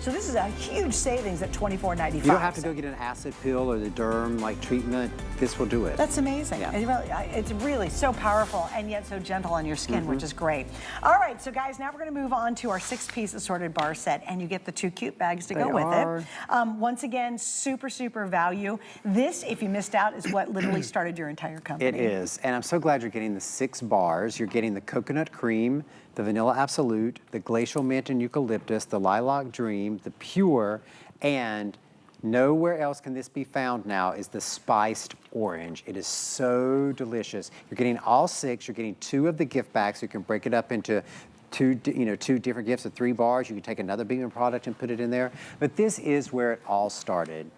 So this is a huge savings at $24.95. You don't have to go get an acid pill or the derm like treatment. This will do it. That's amazing. Yeah. It's really so powerful and yet so gentle on your skin, which is great. All right, so guys, now we're going to move on to our 6-piece assorted bar set, and you get the 2 cute bags to go with it. Once again, super, super value. This, if you missed out, is what literally started your entire company. It is, and I'm so glad you're getting the 6 bars. You're getting the coconut cream, the vanilla absolute, the glacial mint and eucalyptus, the lilac dream, the pure, and nowhere else can this be found now is the spiced orange. It is so delicious. You're getting all 6. You're getting 2 of the gift bags, so you can break it up into two different gifts of 3 bars. You can take another Beekman product and put it in there. But this is where it all started.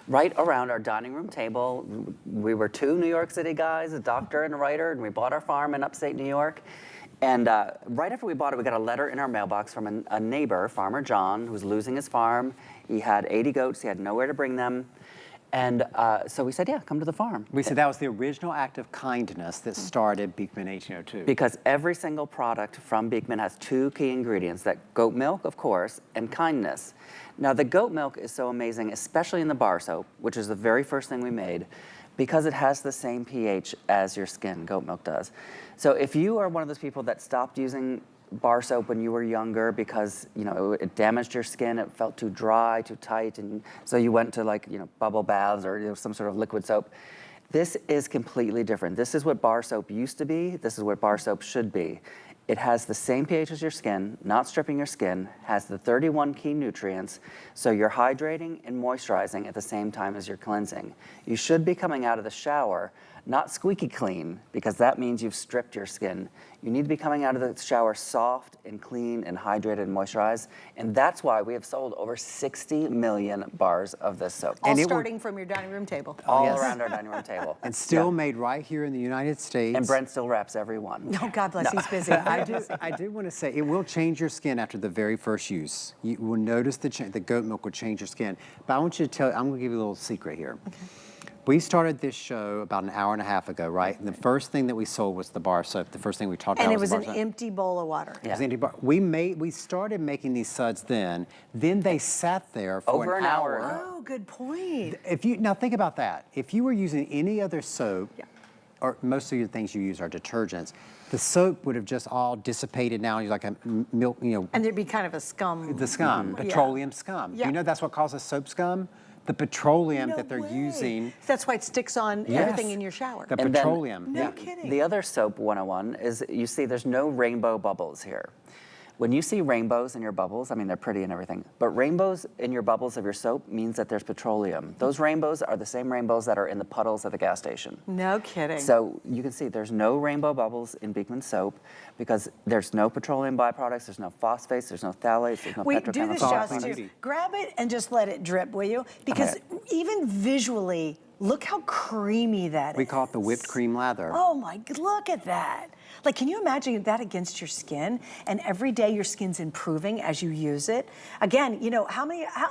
Right around our dining room table, we were 2 New York City guys, a doctor and a writer, and we bought our farm in upstate New York. And right after we bought it, we got a letter in our mailbox from a neighbor, Farmer John, who was losing his farm. He had 80 goats. He had nowhere to bring them. And so we said, yeah, come to the farm. We said that was the original act of kindness that started Beekman 1802. Because every single product from Beekman has 2 key ingredients, that goat milk, of course, and kindness. Now, the goat milk is so amazing, especially in the bar soap, which is the very first thing we made, because it has the same pH as your skin, goat milk does. So if you are one of those people that stopped using bar soap when you were younger because it damaged your skin, it felt too dry, too tight, and so you went to bubble baths or some sort of liquid soap, this is completely different. This is what bar soap used to be. This is what bar soap should be. It has the same pH as your skin, not stripping your skin, has the 31 key nutrients, so you're hydrating and moisturizing at the same time as you're cleansing. You should be coming out of the shower not squeaky clean, because that means you've stripped your skin. You need to be coming out of the shower soft and clean and hydrated and moisturized, and that's why we have sold over 60 million bars of this soap. All starting from your dining room table. All around our dining room table. And still made right here in the United States. And Brent still wraps every one. Oh, God bless, he's busy. I do want to say, it will change your skin after the very first use. You will notice the goat milk will change your skin. But I want you to tell, I'm going to give you a little secret here. Okay. We started this show about an hour and a half ago, right? And the first thing that we sold was the bar soap. The first thing we talked about was the bar soap. And it was an empty bowl of water. It was an empty bar. We started making these suds then. Then they sat there for over an hour. Oh, good point. Now think about that. If you were using any other soap, or most of your things you use are detergents, the soap would have just all dissipated now. You're like a milk, And there'd be kind of a scum. The scum, petroleum scum. Yeah. You know that's what causes soap scum? The petroleum that they're using. That's why it sticks on everything in your shower. The petroleum. No kidding. The other soap 101 is, you see there's no rainbow bubbles here. When you see rainbows in your bubbles, I mean, they're pretty and everything, but rainbows in your bubbles of your soap means that there's petroleum. Those rainbows are the same rainbows that are in the puddles at the gas station. No kidding. So you can see there's no rainbow bubbles in Beekman soap because there's no petroleum byproducts, there's no phosphates, there's no phthalates, there's no petrochemicals. Do this, Josh, too. Grab it and just let it drip, will you? Because even visually, look how creamy that is. We call it the whipped cream lather. Oh my, look at that. Like, can you imagine that against your skin? And every day your skin's improving as you use it. Again,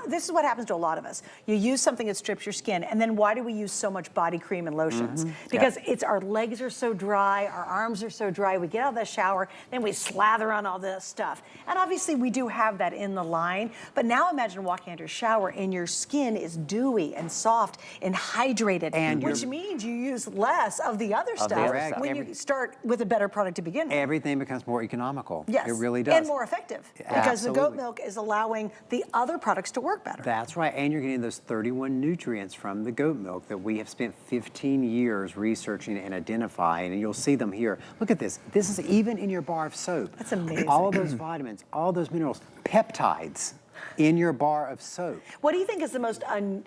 this is what happens to a lot of us. You use something that strips your skin, and then why do we use so much body cream and lotions? Because our legs are so dry, our arms are so dry, we get out of the shower, then we slather on all this stuff. And obviously we do have that in the line, but now imagine walking out of your shower and your skin is dewy and soft and hydrated, which means you use less of the other stuff when you start with a better product to begin with. Everything becomes more economical. Yes. It really does. And more effective. Because the goat milk is allowing the other products to work better. That's right. And you're getting those 31 nutrients from the goat milk that we have spent 15 years researching and identifying. And you'll see them here. Look at this. This is even in your bar of soap. That's amazing. All those vitamins, all those minerals, peptides in your bar of soap. What do you think is the most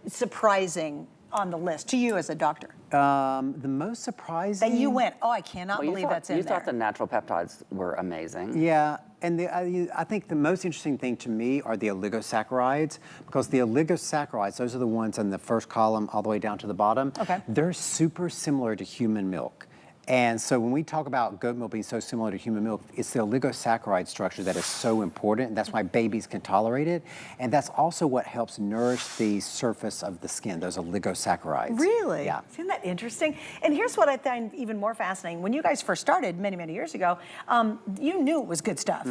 surprising on the list to you as a doctor? The most surprising... That you went, oh, I cannot believe that's in there. You thought the natural peptides were amazing. Yeah, and I think the most interesting thing to me are the oligosaccharides, because the oligosaccharides, those are the ones in the first column all the way down to the bottom. Okay. They're super similar to human milk. And so when we talk about goat milk being so similar to human milk, it's the oligosaccharide structure that is so important, and that's why babies can tolerate it. And that's also what helps nourish the surface of the skin, those oligosaccharides. Really? Yeah. Isn't that interesting? And here's what I find even more fascinating. When you guys first started many, many years ago, you knew it was good stuff.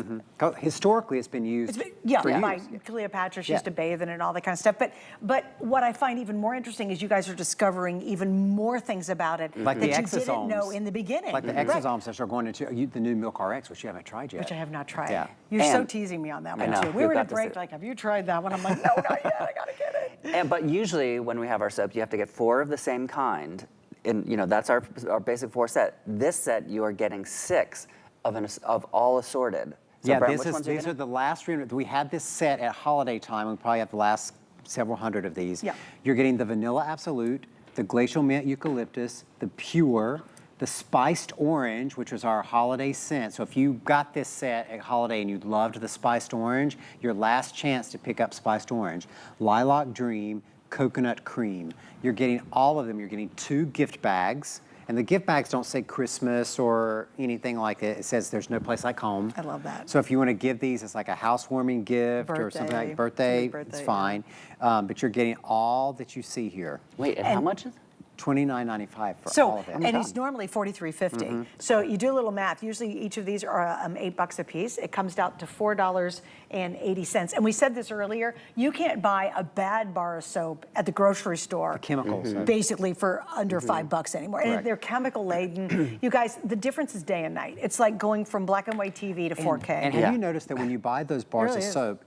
Historically, it's been used for years. By Cleopatra, she used to bathe in it and all that kind of stuff. But what I find even more interesting is you guys are discovering even more things about it Like that the you exosomes. didn't know in the beginning. Like the exosomes that are going into the new Milk RX, which you haven't tried yet. Which I have not tried. Yeah. You're so And- teasing me on that I one know, too. We you've were in a got to break, see- like, have you tried that one? I'm like, no, not yet. I gotta get it. But usually when we have our soaps, you have to get 4 of the same kind. And that's our basic 4 set. This set, you are getting 6 of all assorted. So Yeah, Brent, which ones these are the last 3. We had this set at holiday time. We probably have the last several hundred of these. Yeah. You're getting the Vanilla Absolute, the Glacial Mint Eucalyptus, the Pure, the Spiced Orange, which was our holiday scent. So if you got this set at holiday and you loved the Spiced Orange, your last chance to pick up Spiced Orange. Lilac Dream, Coconut Cream. You're getting all of them. You're getting 2 gift bags. And the gift bags don't say Christmas or anything like it. It says there's no place like home. I love that. So if you want to give these as like a housewarming gift or something like birthday, it's fine. But you're getting all that you see here. Wait, and how much is it? $29.95 for all of it. And it's normally $43.50. So you do a little math. Usually each of these are $8 a piece. It comes out to $4.80. And we said this earlier, you can't buy a bad bar of soap at the grocery store. The chemicals. Basically for under $5 anymore. And Correct. they're chemical laden. You guys, the difference is day and night. It's like going from black and white TV to 4K. And have you noticed that when you buy those bars really of is. soap,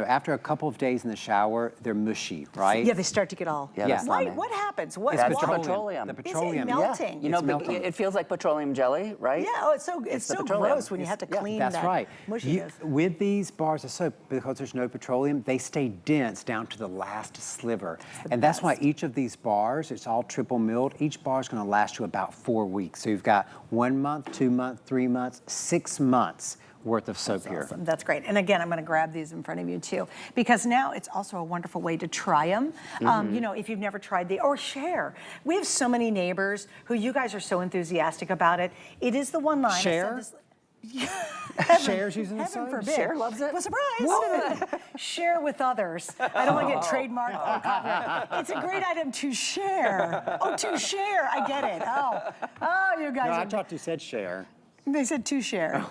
after a couple of days in the shower, they're mushy, right? Yeah, they start to get all. Yeah, that's Why? slimy. What happens? What? That's why? the petroleum. The Is it petroleum. melting? You know, It's melting. it feels like petroleum jelly, right? Yeah, oh, it's so the so petroleum. gross when you have to clean That's that right. mushiness. With these bars of soap, because there's no petroleum, they stay dense down to the last sliver. And that's why each of these bars, it's all triple milled. Each bar is going to last you about 4 weeks. So you've got 1 month, 2 months, 3 months, 6 months worth of soap here. Awesome. That's great. And again, I'm going to grab these in front of you too, because now it's also a wonderful way to try them. If you've never tried or share. We have so many neighbors who you guys are so enthusiastic about it. It is the one line. Share? Cher's using the Heaven soap? forbid. Cher loves it? Well, surprise. Share with others. I don't want to get trademarked. Oh, copyright. It's a great item to share. Oh, to share. I get it. Oh, you guys. No, I thought you said share. They said to share.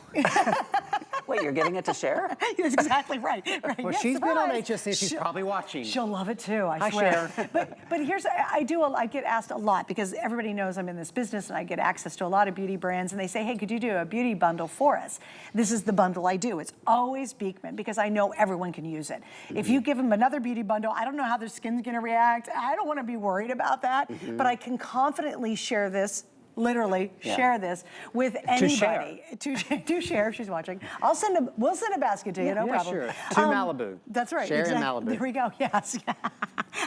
Wait, you're getting it to share? That's exactly right. Well, Yes, she's been on surprise. HSC. She's probably watching. She'll love it too, I Hi, swear. Cher. But here's, I get asked a lot because everybody knows I'm in this business and I get access to a lot of beauty brands and they say, hey, could you do a beauty bundle for us? This is the bundle I do. It's always Beekman because I know everyone can use it. If you give them another beauty bundle, I don't know how their skin's gonna react. I don't wanna be worried about that, but I can confidently share this. Literally share this with anybody. To share, she's watching. We'll send a basket to you, no problem. Sure. To Malibu. That's right. Share in exactly. Malibu. There we go. Yes.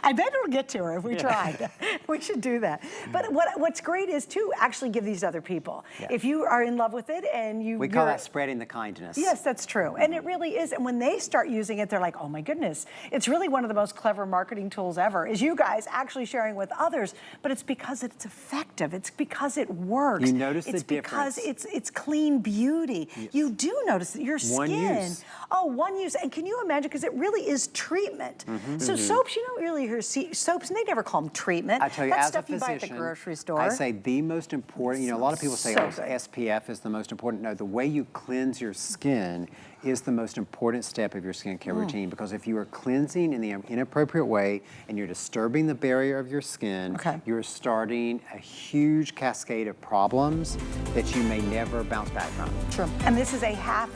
I bet it'll get to her if we tried. We should do that. But what's great is to actually give these other people. Yeah. If you are in love with it and We call that spreading the kindness. Yes, that's true. And it really is. And when they start using it, they're like, oh my goodness. It's really one of the most clever marketing tools ever, is you guys actually sharing with others, but it's because it's effective. It's because it works. You notice the difference. difference. It's because it's clean beauty. Yes. You do notice that your skin. One use. Oh, one use. And can you imagine, because it really is treatment. So soaps, you don't really hear soaps, and they never call them treatment. I tell you, That's as stuff a you buy at physician, the grocery store. I say the most important, a lot of people say, So oh, good. SPF is the most important. No, the way you cleanse your skin is the most important step of your skincare routine, because if you are cleansing in the inappropriate way and you're disturbing the barrier of your skin, you're starting a huge cascade of problems that you may never bounce back from. True. And this is a half